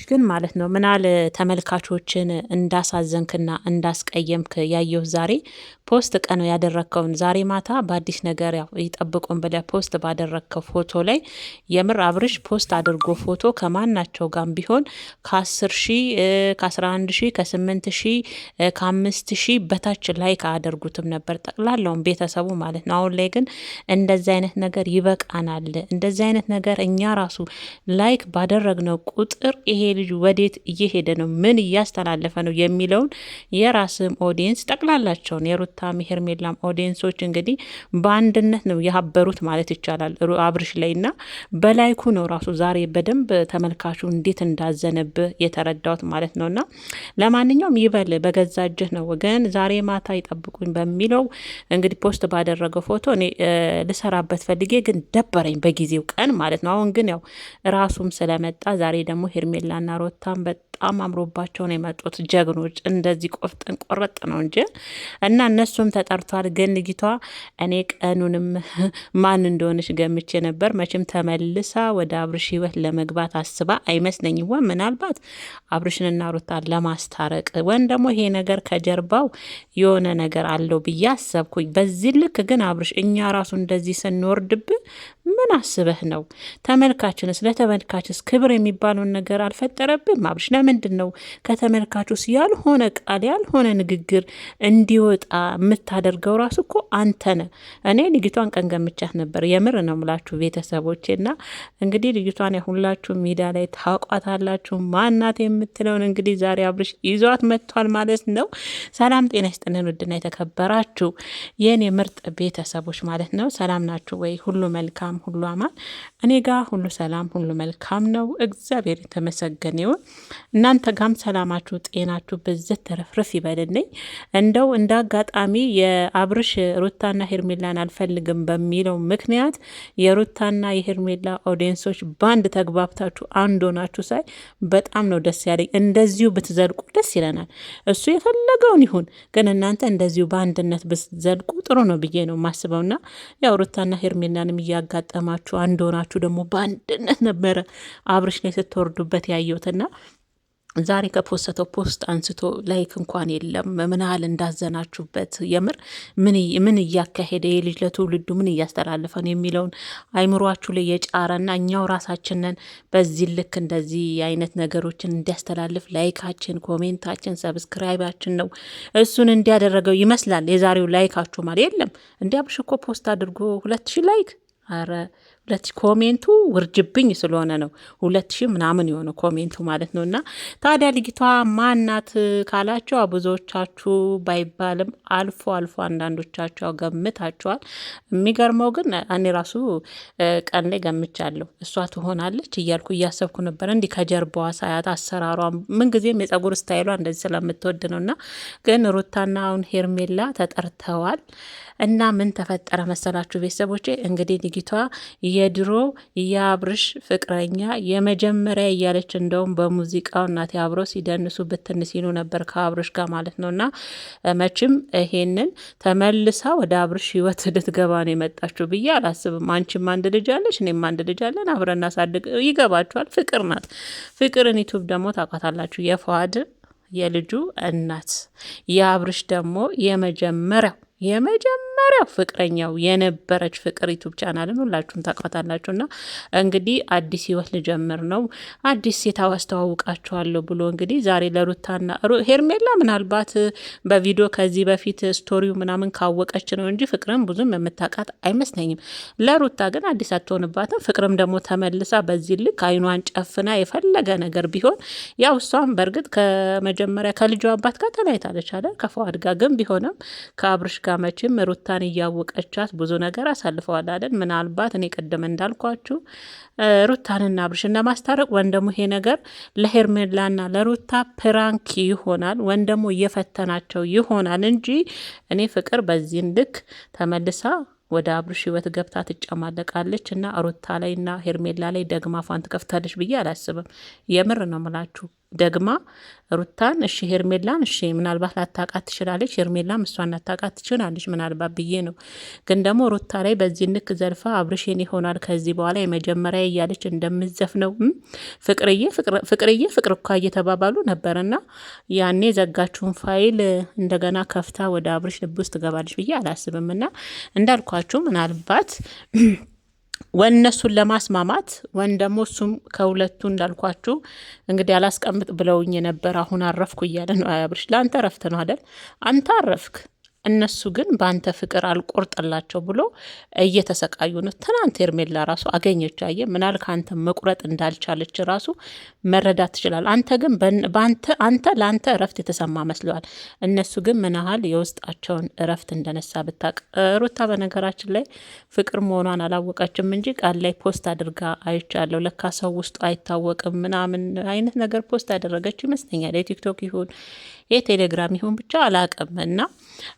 ግን ማለት ነው ምናል ተመልካቾችን እንዳሳዘንክና እንዳስቀየምክ ያየሁ ዛሬ ፖስት ቀን ያደረግከውን ዛሬ ማታ በአዲስ ነገር ያው ይጠብቁን ብለህ ፖስት ባደረግከው ፎቶ ላይ የምር አብርሽ ፖስት አድርጎ ፎቶ ከማናቸው ጋር ቢሆን ከ10 ሺህ ከ11 ሺህ ከ8 ሺህ ከ5 ሺህ በታች ላይክ አያደርጉትም ነበር ጠቅላላውን ቤተሰቡ ማለት ነው። አሁን ላይ ግን እንደዚህ አይነት ነገር ይበቃናል። እንደዚህ አይነት ነገር እኛ ራሱ ላይክ ባደረግነው ቁጥር ይሄ ልጅ ወዴት እየሄደ ነው፣ ምን እያስተላለፈ ነው የሚለውን የራስም ኦዲየንስ ጠቅላላቸውን የሩታም ሄርሜላም ኦዲየንሶች እንግዲህ በአንድነት ነው ያበሩት ማለት ይቻላል አብርሽ ላይና በላይኩ ነው ራሱ ዛሬ በደንብ ተመልካቹ እንዴት እንዳዘነብህ የተረዳሁት ማለት ነውና ለማንኛውም ይበል በገዛ እጅህ ነው ግን ዛሬ ማታ ይጠብቁኝ በሚለው እንግዲህ ፖስት ባደረገው ፎቶ እኔ ልሰራበት ፈልጌ ግን ደበረኝ በጊዜው ቀን ማለት ነው። አሁን ግን ያው ራሱም ስለመጣ ዛሬ ደግሞ ሄርሜላና ሮታን በጣም አምሮባቸው ነው የመጡት ጀግኖች። እንደዚህ ቆፍጠን ቆረጥ ነው እንጂ እና እነሱም ተጠርቷል። ግን ልጅቷ እኔ ቀኑንም ማን እንደሆነች ገምቼ ነበር። መቼም ተመልሳ ወደ አብርሽ ህይወት ለመግባት አስባ አይመስለኝም። ምናልባት አብርሽንና ሩታን ለማስታረቅ ወይም ደግሞ ይሄ ነገር ከጀርባው የሆነ ነገር አለው ብዬ አሰብኩኝ። በዚህ ልክ ግን አብርሽ እኛ ራሱ እንደዚህ ስንወርድብህ ምን አስበህ ነው? ተመልካችንስ ለተመልካችስ ክብር የሚባለውን ነገር አልፈጠረብም? አብርሽ ለምንድን ነው ከተመልካቹስ ያልሆነ ቃል ያልሆነ ንግግር እንዲወጣ የምታደርገው? ራሱ እኮ አንተ ነህ። እኔ ልጅቷን ቀን ገምቻት ነበር። የምር ነው ምላችሁ ቤተሰቦቼ። እና እንግዲህ ልጅቷን ሁላችሁ ሜዳ ላይ ታውቋታላችሁ። ማናት የምትለውን እንግዲህ ዛሬ አብርሽ ይዟት መጥቷል ማለት ነው። ሰላም ጤና ይስጥልን ውድና የተከበራችሁ የኔ ምርጥ ቤተሰቦች ማለት ነው። ሰላም ናችሁ ወይ? ሁሉ መልካም ሁሉ አማን። እኔ ጋር ሁሉ ሰላም ሁሉ መልካም ነው። እግዚአብሔር የተመሰገነ ይሁን። እናንተ ጋም ሰላማችሁ ጤናችሁ ብዝት ተረፍርፍ ይበልልኝ። እንደው እንደ አጋጣሚ የአብርሽ ሩታና ሄርሜላን አልፈልግም በሚለው ምክንያት የሩታና የሄርሜላ ኦዲየንሶች ባንድ ተግባብታችሁ አንድ ሆናችሁ ሳይ በጣም ነው ደስ ያለኝ። እንደዚሁ ብትዘልቁ ደስ ይለናል። እሱ የፈለገውን ይሁን፣ ግን እናንተ እንደዚሁ በአንድነት ብትዘልቁ ጥሩ ነው ብዬ ነው ማስበውና ያው ሩታና ሄርሜላንም እያጋጠማችሁ አንድ ሆናችሁ ደግሞ በአንድነት ነበረ አብርሽ ላይ ስትወርዱበት ያየሁትና ዛሬ ከፖስተው ፖስት አንስቶ ላይክ እንኳን የለም። ምን ያህል እንዳዘናችሁበት የምር ምን እያካሄደ የልጅ ለትውልዱ ምን እያስተላለፈ ነው የሚለውን አይምሯችሁ ላይ የጫረና እኛው ራሳችንን በዚህ ልክ እንደዚህ አይነት ነገሮችን እንዲያስተላልፍ ላይካችን፣ ኮሜንታችን፣ ሰብስክራይባችን ነው እሱን እንዲያደረገው ይመስላል። የዛሬው ላይካችሁ ማለት የለም እንዲ አብርሽ እኮ ፖስት አድርጎ 2000 ላይክ አረ 2000 ኮሜንቱ ውርጅብኝ ስለሆነ ነው 2000 ምናምን የሆነ ኮሜንቱ ማለት ነው። እና ታዲያ ልጅቷ ማናት ካላቸው ብዙዎቻችሁ ባይባልም አልፎ አልፎ አንዳንዶቻችሁ ገምታችኋል። የሚገርመው ግን እኔ ራሱ ቀን ላይ ገምቻለሁ እሷ ትሆናለች እያልኩ እያሰብኩ ነበር። እንዲህ ከጀርባዋ ሳያት አሰራሯ ምንጊዜም የጸጉር ስታይሏ እንደዚህ ስለምትወድ ነው። እና ግን ሩታና አሁን ሄርሜላ ተጠርተዋል። እና ምን ተፈጠረ መሰላችሁ ቤተሰቦቼ? እንግዲህ ልጅቷ የድሮ የአብርሽ ፍቅረኛ የመጀመሪያ እያለች እንደውም በሙዚቃው እናቴ አብረው ሲደንሱ ብትን ሲሉ ነበር ከአብርሽ ጋር ማለት ነው። እና መቼም ይሄንን ተመልሳ ወደ አብርሽ ህይወት ልትገባ ነው የመጣችሁ ብዬ አላስብም። አንቺም አንድ ልጅ አለች፣ እኔም አንድ ልጅ አለን፣ አብረን እናሳድግ። ይገባችኋል? ፍቅር ናት። ፍቅርን ዩቱብ ደግሞ ታውቃታላችሁ። የፈዋድ የልጁ እናት የአብርሽ ደግሞ የመጀመሪያው ፍቅረኛው የነበረች ፍቅር ዩቱብ ቻናልን ሁላችሁም ታውቃታላችሁ። እና እንግዲህ አዲስ ህይወት ልጀምር ነው አዲስ ሴት አስተዋውቃችኋለሁ ብሎ እንግዲህ ዛሬ ለሩታና ሄርሜላ ምናልባት በቪዲዮ ከዚህ በፊት ስቶሪው ምናምን ካወቀች ነው እንጂ ፍቅርም ብዙም የምታውቃት አይመስለኝም። ለሩታ ግን አዲስ አትሆንባትም። ፍቅርም ደግሞ ተመልሳ በዚህ ልክ አይኗን ጨፍና የፈለገ ነገር ቢሆን ያው እሷም በእርግጥ ከመጀመሪያ ከልጇ አባት ጋር ተለያይታለች አለ ከፈዋድ ጋር ግን ቢሆንም ከአብርሽ ጋር መቼም ሩታን እያወቀቻት ብዙ ነገር አሳልፈዋል አይደል? ምናልባት እኔ ቅድም እንዳልኳችሁ ሩታንና አብርሽን ለማስታረቅ ወይም ደግሞ ይሄ ነገር ለሄርሜላና ለሩታ ፕራንክ ይሆናል ወይም ደግሞ እየፈተናቸው ይሆናል እንጂ እኔ ፍቅር በዚህን ልክ ተመልሳ ወደ አብርሽ ህይወት ገብታ ትጨማለቃለች እና ሩታ ላይና ሄርሜላ ላይ ደግማ ፋን ትከፍታለች ብዬ አላስብም። የምር ነው ምላችሁ። ደግማ ሩታን እሺ ሄርሜላን እሺ ምናልባት ላታቃት ትችላለች፣ ሄርሜላም እሷን ላታቃት ትችላለች ምናልባት ብዬ ነው። ግን ደግሞ ሩታ ላይ በዚህ ንክ ዘልፋ አብርሽን ይሆናል ከዚህ በኋላ የመጀመሪያ እያለች እንደምዘፍነው ፍቅርዬ ፍቅርዬ ፍቅር እኳ እየተባባሉ ነበርና ያኔ ዘጋችሁን ፋይል እንደገና ከፍታ ወደ አብርሽ ልብ ውስጥ ትገባለች ብዬ አላስብም። እና እንዳልኳችሁ ምናልባት ወነሱን ለማስማማት ወን ደግሞ እሱም ከሁለቱ እንዳልኳችሁ እንግዲህ አላስቀምጥ ብለውኝ ነበር። አሁን አረፍኩ እያለ ነው አብርሽ። ለአንተ ረፍት ነው አይደል? አንተ አረፍክ፣ እነሱ ግን በአንተ ፍቅር አልቆርጥላቸው ብሎ እየተሰቃዩ ነው። ትናንት ሄርሜላ ራሱ አገኘች። አየ ምናል ከአንተ መቁረጥ እንዳልቻለች ራሱ መረዳት ትችላል። አንተ ግን አንተ ለአንተ እረፍት የተሰማ መስለዋል። እነሱ ግን ምን ያህል የውስጣቸውን እረፍት እንደነሳ ብታቅ። ሩታ በነገራችን ላይ ፍቅር መሆኗን አላወቀችም እንጂ ቃል ላይ ፖስት አድርጋ አይቻለሁ። ለካ ሰው ውስጡ አይታወቅም ምናምን አይነት ነገር ፖስት ያደረገች ይመስለኛል። የቲክቶክ ይሁን የቴሌግራም ይሁን ብቻ አላቅም። እና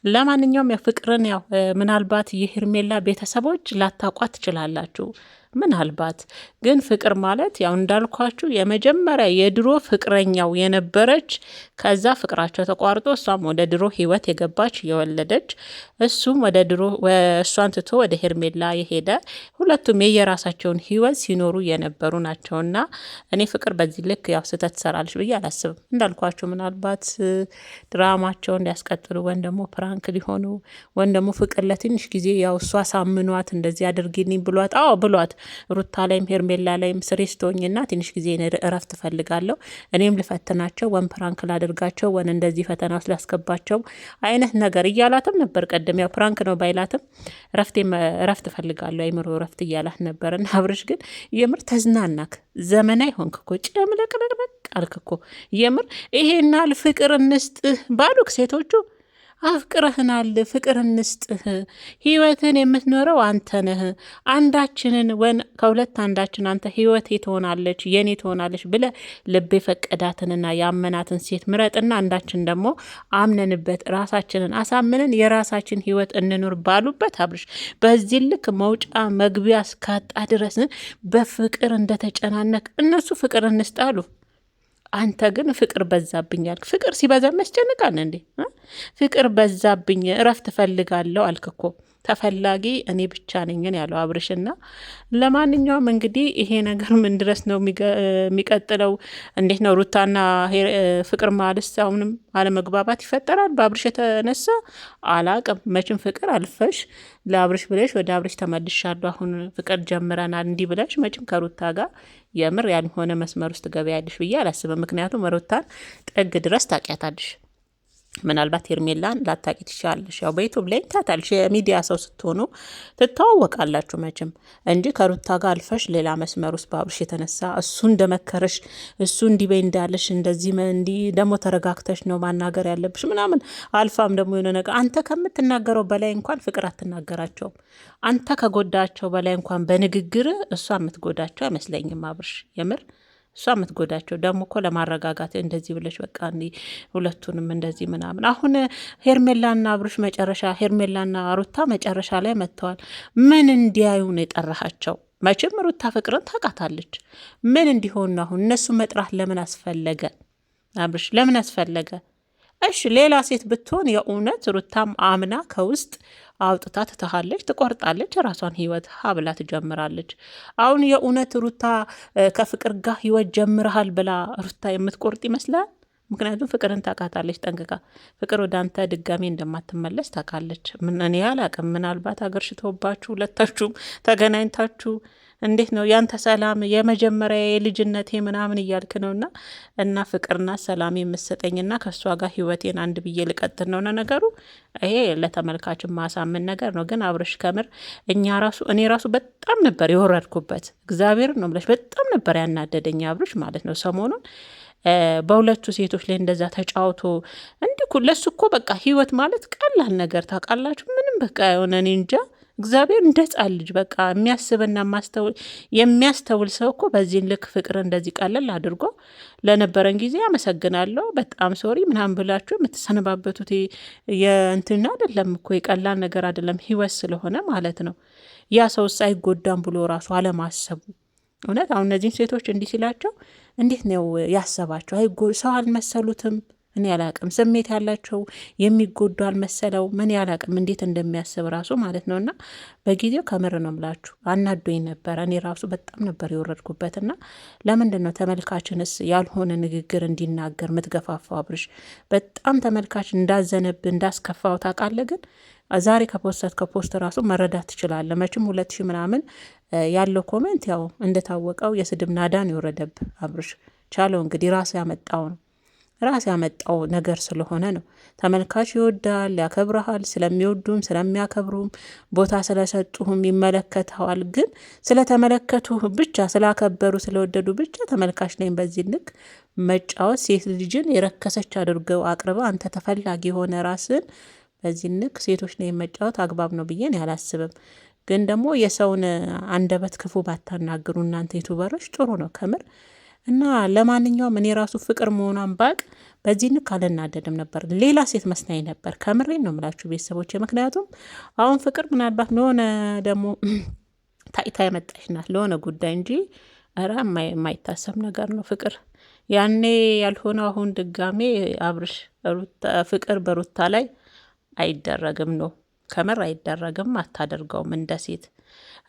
ለማንኛውም ያው ፍቅርን ያው ምናልባት የሄርሜላ ቤተሰቦች ላታቋት ትችላላችሁ። ምናልባት ግን ፍቅር ማለት ያው እንዳልኳችሁ የመጀመሪያ የድሮ ፍቅረኛው የነበረች፣ ከዛ ፍቅራቸው ተቋርጦ እሷም ወደ ድሮ ህይወት የገባች የወለደች፣ እሱም ወደ ድሮ እሷን ትቶ ወደ ሄርሜላ የሄደ፣ ሁለቱም የየራሳቸውን ህይወት ሲኖሩ የነበሩ ናቸውና እኔ ፍቅር በዚህ ልክ ያው ስህተት ትሰራለች ብዬ አላስብም። እንዳልኳችሁ ምናልባት ድራማቸውን ሊያስቀጥሉ ወይም ደግሞ ፕራንክ ሊሆኑ ወይም ደግሞ ፍቅር ለትንሽ ጊዜ ያው እሷ ሳምኗት እንደዚህ አድርጊልኝ ብሏት ብሏት ሩታ ላይም ሄርሜላ ላይም ስሬስቶኝና ትንሽ ጊዜ እረፍት ፈልጋለሁ እኔም ልፈትናቸው ወን ፕራንክ ላደርጋቸው ወን እንደዚህ ፈተና ውስጥ ላስገባቸው አይነት ነገር እያላትም ነበር። ቀደም ያው ፕራንክ ነው ባይላትም እረፍት ፈልጋለሁ አይምሮ እረፍት እያላት ነበር። እና አብርሽ ግን የምር ተዝናናክ፣ ዘመናዊ ሆንክ እኮ ጨምለቅለቅለቅ አልክ እኮ የምር። ይሄናል ፍቅር እንስጥህ ባሉክ ሴቶቹ አፍቅረህናል፣ ፍቅር እንስጥህ፣ ህይወትን የምትኖረው አንተ ነህ። አንዳችንን ከሁለት አንዳችን አንተ ህይወቴ ትሆናለች የኔ ትሆናለች ብለ ልብ የፈቀዳትንና ያመናትን ሴት ምረጥና አንዳችን ደግሞ አምነንበት ራሳችንን አሳምነን የራሳችን ህይወት እንኑር ባሉበት አብርሽ በዚህ ልክ መውጫ መግቢያ እስካጣ ድረስ በፍቅር እንደተጨናነቅ እነሱ ፍቅር እንስጣሉ። አንተ ግን ፍቅር በዛብኛል። ፍቅር ሲበዛ የሚያስጨንቃል እንዴ? ፍቅር በዛብኝ እረፍት እፈልጋለሁ አልክኮ። ተፈላጊ እኔ ብቻ ነኝን ያለው አብርሽና። ለማንኛውም እንግዲህ ይሄ ነገር ምን ድረስ ነው የሚቀጥለው? እንዴት ነው ሩታና ፍቅር ማልስ አሁንም አለመግባባት ይፈጠራል በአብርሽ የተነሳ? አላቅም። መቼም ፍቅር አልፈሽ ለአብርሽ ብለሽ ወደ አብርሽ ተመልሻለሁ አሁን ፍቅር ጀምረናል እንዲህ ብለሽ መቼም ከሩታ ጋር የምር ያልሆነ መስመር ውስጥ ገበያለሽ ብዬ አላስብም። ምክንያቱም ሩታን ጥግ ድረስ ታውቂያታለሽ። ምናልባት ሄርሜላን ላታቂ ትችላለሽ። ያው በዩቱብ ላይ ታታልሽ የሚዲያ ሰው ስትሆኑ ትተዋወቃላችሁ መቼም እንጂ ከሩታ ጋር አልፈሽ ሌላ መስመር ውስጥ በአብርሽ የተነሳ እሱ እንደመከረሽ እሱ እንዲበይ እንዳለሽ እንደዚህ እንዲህ ደግሞ ተረጋግተሽ ነው ማናገር ያለብሽ ምናምን አልፋም ደግሞ የሆነ ነገር አንተ ከምትናገረው በላይ እንኳን ፍቅር አትናገራቸውም። አንተ ከጎዳቸው በላይ እንኳን በንግግር እሷ የምትጎዳቸው አይመስለኝም አብርሽ የምር እሷ የምትጎዳቸው ደግሞ እኮ ለማረጋጋት እንደዚህ ብለሽ በቃ እንዲህ ሁለቱንም እንደዚህ ምናምን። አሁን ሄርሜላና አብርሽ መጨረሻ ሄርሜላና ሩታ መጨረሻ ላይ መጥተዋል። ምን እንዲያዩ ነው የጠራሃቸው? መቼም ሩታ ፍቅርን ታውቃታለች። ምን እንዲሆን ነው አሁን እነሱ መጥራት ለምን አስፈለገ? አብርሽ ለምን አስፈለገ? እሺ ሌላ ሴት ብትሆን የእውነት ሩታም አምና ከውስጥ አውጥታ ትተሃለች፣ ትቆርጣለች፣ ራሷን ህይወት ሀብላ ትጀምራለች። አሁን የእውነት ሩታ ከፍቅር ጋር ህይወት ጀምረሃል ብላ ሩታ የምትቆርጥ ይመስላል? ምክንያቱም ፍቅርን ታውቃታለች ጠንቅቃ። ፍቅር ወደ አንተ ድጋሜ እንደማትመለስ ታውቃለች። እኔ አላቅም፣ ምናልባት አገርሽቶባችሁ ሁለታችሁም ተገናኝታችሁ እንዴት ነው ያንተ ሰላም የመጀመሪያ የልጅነቴ ምናምን እያልክ ነውና እና ፍቅርና ሰላም የምሰጠኝና ከእሷ ጋር ህይወቴን አንድ ብዬ ልቀጥል ነው ነገሩ። ይሄ ለተመልካችን ማሳምን ነገር ነው። ግን አብርሽ ከምር እኔ ራሱ በጣም ነበር የወረድኩበት። እግዚአብሔር ነው ብለሽ በጣም ነበር ያናደደኝ አብርሽ ማለት ነው ሰሞኑን በሁለቱ ሴቶች ላይ እንደዛ ተጫውቶ እንዲኩ ለሱ እኮ በቃ ህይወት ማለት ቀላል ነገር ታውቃላችሁ። ምንም በቃ የሆነ እኔ እንጃ እግዚአብሔር እንደ ጻል ልጅ በቃ የሚያስብና የሚያስተውል ሰው እኮ በዚህን ልክ ፍቅር እንደዚህ ቀለል አድርጎ ለነበረን ጊዜ አመሰግናለሁ በጣም ሶሪ ምናምን ብላችሁ የምትሰነባበቱት የእንትና አይደለም እኮ የቀላል ነገር አይደለም ህይወት ስለሆነ ማለት ነው። ያ ሰው አይጎዳም ብሎ ራሱ አለማሰቡ እውነት አሁን እነዚህን ሴቶች እንዲህ ሲላቸው እንዴት ነው ያሰባቸው? ሰው አልመሰሉትም። እኔ አላቅም። ስሜት ያላቸው የሚጎዱ አልመሰለው። ምን ያላቅም እንዴት እንደሚያስብ ራሱ ማለት ነው። እና በጊዜው ከምር ነው ምላችሁ አናዶኝ ነበረ። እኔ ራሱ በጣም ነበር የወረድኩበት። እና ለምንድን ነው ተመልካችንስ ያልሆነ ንግግር እንዲናገር ምትገፋፋው? አብርሽ በጣም ተመልካች እንዳዘነብ እንዳስከፋው ታውቃለህ። ግን ዛሬ ከፖስት ራሱ መረዳት ትችላለ። መቼም 2000 ምናምን ያለው ኮሜንት ያው እንደታወቀው የስድብ ናዳን የወረደብ አብርሽ ቻለው። እንግዲህ ራስ ያመጣው ነገር ስለሆነ ነው። ተመልካች ይወዳል፣ ያከብረሃል። ስለሚወዱም ስለሚያከብሩም ቦታ ስለሰጡህም ይመለከተዋል። ግን ስለተመለከቱ ብቻ ስላከበሩ ስለወደዱ ብቻ ተመልካች ላይ በዚህ ልክ መጫወት፣ ሴት ልጅን የረከሰች አድርገው አቅርበ አንተ ተፈላጊ የሆነ ራስን በዚህ ልክ ሴቶች ላይ መጫወት አግባብ ነው ብዬን ያላስብም። ግን ደግሞ የሰውን አንደበት ክፉ ባታናግሩ እናንተ ዩቱበሮች ጥሩ ነው ከምር። እና ለማንኛውም እኔ ራሱ ፍቅር መሆኗን ባቅ በዚህ ንክ አልናደድም ነበር። ሌላ ሴት መስናኝ ነበር። ከምሬን ነው የምላችሁ ቤተሰቦች። ምክንያቱም አሁን ፍቅር ምናልባት ለሆነ ደግሞ ታይታ የመጣች ናት ለሆነ ጉዳይ እንጂ ኧረ የማይታሰብ ነገር ነው ፍቅር። ያኔ ያልሆነ አሁን ድጋሜ አብርሽ ፍቅር በሩታ ላይ አይደረግም ነው ከምር አይደረግም። አታደርገውም እንደ ሴት።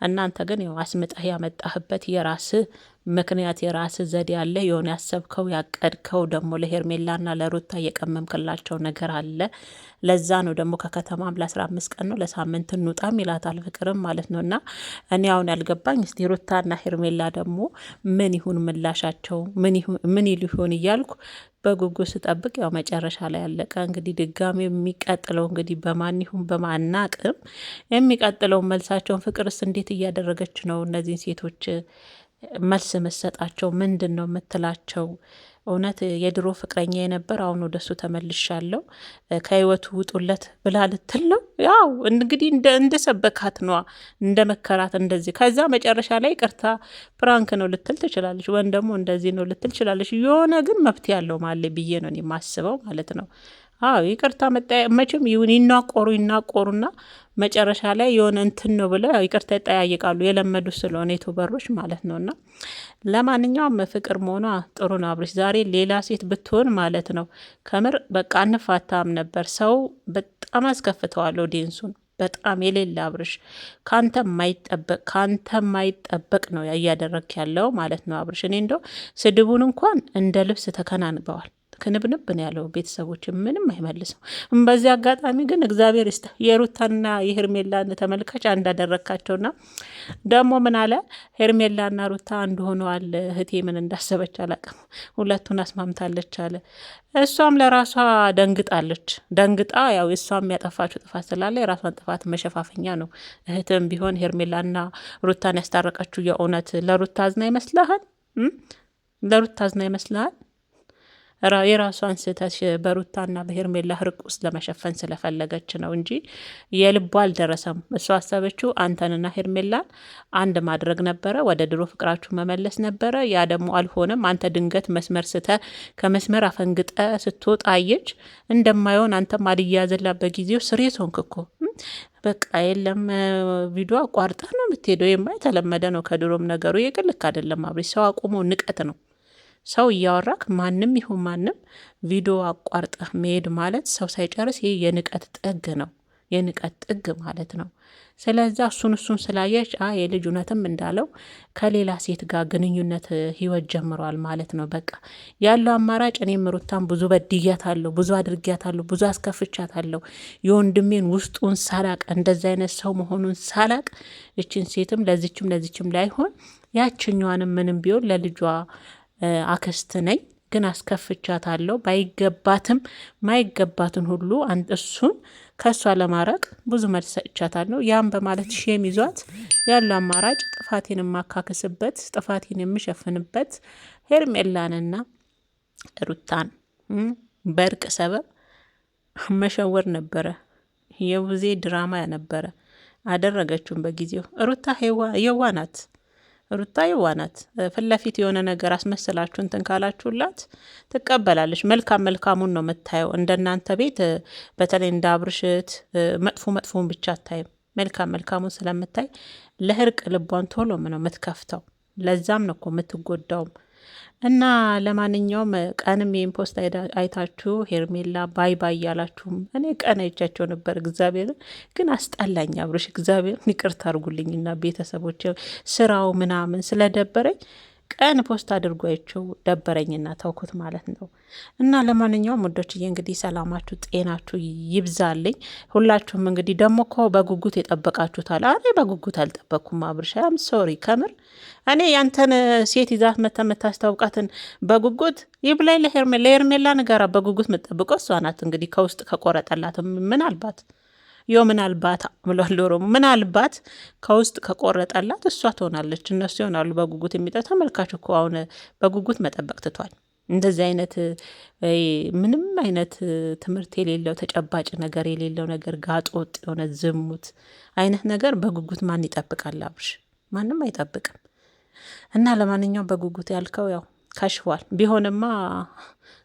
እናንተ ግን ያው አስምጠህ ያመጣህበት የራስህ ምክንያት የራስህ ዘዴ አለ። የሆነ ያሰብከው ያቀድከው ደግሞ ለሄርሜላና ለሩታ እየቀመምክላቸው ነገር አለ። ለዛ ነው ደግሞ ከከተማም ለ15 ቀን ነው ለሳምንት እንውጣም ይላታል ፍቅርም ማለት ነው። እና እኔ አሁን ያልገባኝ እስቲ ሩታና ሄርሜላ ደግሞ ምን ይሁን ምላሻቸው ምን ይሁን እያልኩ በጉጉት ስጠብቅ ያው መጨረሻ ላይ ያለቀ። እንግዲህ ድጋሚ የሚቀጥለው እንግዲህ በማን ይሁን በማናቅም የሚቀጥለው መልሳቸውን ፍቅርስ እንዴት እያደረገች ነው? እነዚህን ሴቶች መልስ መሰጣቸው ምንድን ነው የምትላቸው? እውነት የድሮ ፍቅረኛ የነበር አሁን ወደሱ ተመልሻለሁ ከህይወቱ ውጡለት ብላ ልትል ነው? ያው እንግዲህ እንደ ሰበካት ነዋ እንደ መከራት እንደዚህ። ከዛ መጨረሻ ላይ ቅርታ ፕራንክ ነው ልትል ትችላለች፣ ወይም ደግሞ እንደዚህ ነው ልትል ትችላለች። የሆነ ግን መብት ያለው ማለ ብዬ ነው የማስበው ማለት ነው። አዎ ይቅርታ መቼም ይሁን ይናቆሩና መጨረሻ ላይ የሆነ እንትን ነው ብለው ይቅርታ ይጠያይቃሉ። የለመዱ ስለሆነ ዩቱበሮች ማለት ነውና ለማንኛውም ፍቅር መሆኗ ጥሩ ነው። አብርሽ ዛሬ ሌላ ሴት ብትሆን ማለት ነው ከምር በቃ እንፋታም ነበር። ሰው በጣም አስከፍተዋል ኦዲየንሱን በጣም የሌለ አብርሽ ካንተ ማይጠበቅ ነው እያደረክ ያለው ማለት ነው አብርሽ። እኔ እንደው ስድቡን እንኳን እንደ ልብስ ተከናንበዋል። ክንብንብ ነው ያለው። ቤተሰቦች ምንም አይመልሰው። በዚህ አጋጣሚ ግን እግዚአብሔር ይስጥ የሩታና የሄርሜላን ተመልካች እንዳደረካቸውና ደግሞ ምን አለ ሄርሜላና ሩታ አንድ ሆነዋል። እህቴ ምን እንዳሰበች አላውቅም። ሁለቱን አስማምታለች አለ። እሷም ለራሷ ደንግጣ ያው እሷም ያጠፋችው ጥፋት ስላለ የራሷን ጥፋት መሸፋፈኛ ነው። እህትም ቢሆን ሄርሜላና ሩታን ያስታረቀችው የእውነት ለሩታ አዝና ይመስልሃል? የራሷን ስህተት በሩታና በሄርሜላ ህርቅ ውስጥ ለመሸፈን ስለፈለገች ነው እንጂ የልቧ አልደረሰም። እሷ አሰበችው አንተንና ሄርሜላን አንድ ማድረግ ነበረ፣ ወደ ድሮ ፍቅራችሁ መመለስ ነበረ። ያ ደግሞ አልሆነም። አንተ ድንገት መስመር ከመስመር አፈንግጠ ስትወጣ አየች። እንደማይሆን አንተም አልያዘላ በጊዜው ስሬት ሆንክ እኮ በቃ የለም ቪዲዮ አቋርጠህ ነው የምትሄደው። የተለመደ ነው ከድሮም ነገሩ። የቅልክ አይደለም አብሬ ሰው አቁሞ ንቀት ነው። ሰው እያወራክ ማንም ይሁን ማንም ቪዲዮ አቋርጠህ መሄድ ማለት ሰው ሳይጨርስ ይሄ የንቀት ጥግ ነው። የንቀት ጥግ ማለት ነው። ስለዛ እሱን ስላየች የልጅ እውነትም እንዳለው ከሌላ ሴት ጋር ግንኙነት ህይወት ጀምሯል ማለት ነው። በቃ ያለው አማራጭ እኔም ሩታን ብዙ በድያታለሁ፣ ብዙ አድርጊያታለሁ፣ ብዙ አስከፍቻታለሁ። የወንድሜን ውስጡን ሳላቅ እንደዚ አይነት ሰው መሆኑን ሳላቅ እችን ሴትም ለዚችም ላይሆን ያችኛዋንም ምንም ቢሆን ለልጇ አክስት ነኝ ግን አስከፍቻታለሁ። ባይገባትም ማይገባትን ሁሉ እሱን ከሷ ለማራቅ ብዙ መልስ ሰጥቻታለሁ። ያም በማለት ሼም ይዟት ያለው አማራጭ ጥፋቴን የማካክስበት ጥፋቴን የምሸፍንበት ሄርሜላንና ሩታን በእርቅ ሰበብ መሸወር ነበረ። የቡዜ ድራማ ነበረ አደረገችውን በጊዜው። ሩታ የዋናት ፊት ለፊት የሆነ ነገር አስመስላችሁ እንትን ካላችሁላት ትቀበላለች። መልካሙን ነው የምታየው። እንደናንተ ቤት በተለይ እንደ አብርሽት መጥፎን ብቻ አታይም። መልካሙን ስለምታይ ለእርቅ ልቧን ቶሎ ነው የምትከፍተው። ለዛም ነው እኮ የምትጎዳውም። እና ለማንኛውም ቀንም ይህን ፖስት አይታችሁ ሄርሜላ ባይ ባይ ያላችሁም እኔ ቀን አይቻቸው ነበር። እግዚአብሔር ግን አስጠላኝ። አብርሽ እግዚአብሔር ይቅርታ አድርጉልኝና ቤተሰቦች ስራው ምናምን ስለደበረኝ ቀን ፖስት አድርጓቸው ደበረኝና ተውኩት ማለት ነው። እና ለማንኛውም ወዶችዬ እንግዲህ ሰላማችሁ ጤናችሁ ይብዛልኝ። ሁላችሁም እንግዲህ ደግሞ እኮ በጉጉት የጠበቃችሁታል። እኔ በጉጉት አልጠበቅኩም አብርሽ፣ አም ሶሪ ከምር እኔ ያንተን ሴት ይዛት የምታስታውቃትን በጉጉት ይብላኝ ለሄርሜላ ንገራ። በጉጉት የምጠብቀው እሷ ናት። እንግዲህ ከውስጥ ከቆረጠላት ምናልባት ምናልባት ብሏል ኦሮሞ፣ ምናልባት ከውስጥ ከቆረጠላት እሷ ትሆናለች። እነሱ ይሆናሉ በጉጉት የሚጠ ተመልካች እኮ አሁን በጉጉት መጠበቅ ትቷል። እንደዚህ አይነት ምንም አይነት ትምህርት የሌለው ተጨባጭ ነገር የሌለው ነገር ጋጥ ወጥ የሆነ ዝሙት አይነት ነገር በጉጉት ማን ይጠብቃል? አብርሽ ማንም አይጠብቅም። እና ለማንኛውም በጉጉት ያልከው ያው ከሽፏል። ቢሆንማ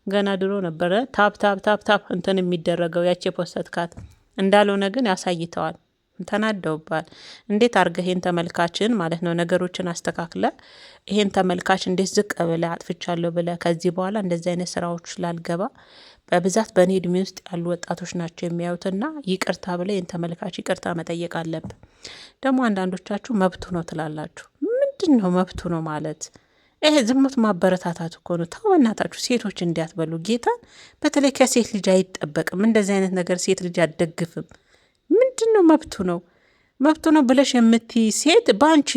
ገና ድሮ ነበረ ታፕ ታፕ ታፕ ታፕ እንትን የሚደረገው ያቺ የፖስተትካት እንዳልሆነ ግን ያሳይተዋል። ተናደውባል። እንዴት አርገህ ይሄን ተመልካችን ማለት ነው ነገሮችን አስተካክለ ይሄን ተመልካች እንዴት ዝቅ ብለ አጥፍቻለሁ ብለ ከዚህ በኋላ እንደዚህ አይነት ስራዎች ላልገባ በብዛት በእኔ እድሜ ውስጥ ያሉ ወጣቶች ናቸው የሚያዩትና ይቅርታ ብለ ይሄን ተመልካች ይቅርታ መጠየቅ አለብን። ደግሞ አንዳንዶቻችሁ መብቱ ነው ትላላችሁ። ምንድን ነው መብቱ ነው ማለት? ይሄ ዝሙት ማበረታታት እኮ ነው። ተው በእናታችሁ ሴቶች እንዲያትበሉ ጌታን። በተለይ ከሴት ልጅ አይጠበቅም እንደዚህ አይነት ነገር። ሴት ልጅ አትደግፍም። ምንድን ነው መብቱ ነው መብቱ ነው ብለሽ የምትይ ሴት በአንቺ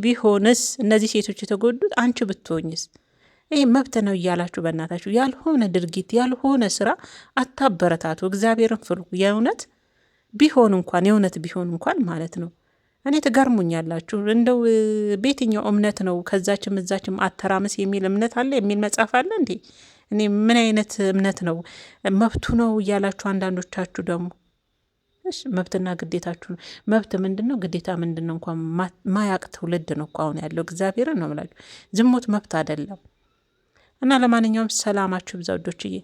ቢሆንስ እነዚህ ሴቶች የተጎዱት አንቺ ብትሆኝስ? ይህ መብት ነው እያላችሁ በእናታችሁ ያልሆነ ድርጊት ያልሆነ ስራ አታበረታቱ። እግዚአብሔርን ፍሩ። የእውነት ቢሆን እንኳን ማለት ነው። እኔ ትገርሙኛላችሁ። እንደው በየትኛው እምነት ነው ከዛችም እዛችም አተራመስ የሚል እምነት አለ የሚል መጽሐፍ አለ እንዴ? እኔ ምን አይነት እምነት ነው? መብቱ ነው እያላችሁ አንዳንዶቻችሁ ደግሞ እሺ፣ መብትና ግዴታችሁ ነው። መብት ምንድን ነው? ግዴታ ምንድን ነው? እንኳን ማያቅ ትውልድ ነው እኮ አሁን ያለው። እግዚአብሔርን ነው የምላችሁ። ዝሙት መብት አይደለም። እና ለማንኛውም ሰላማችሁ ብዛ ወዶችዬ።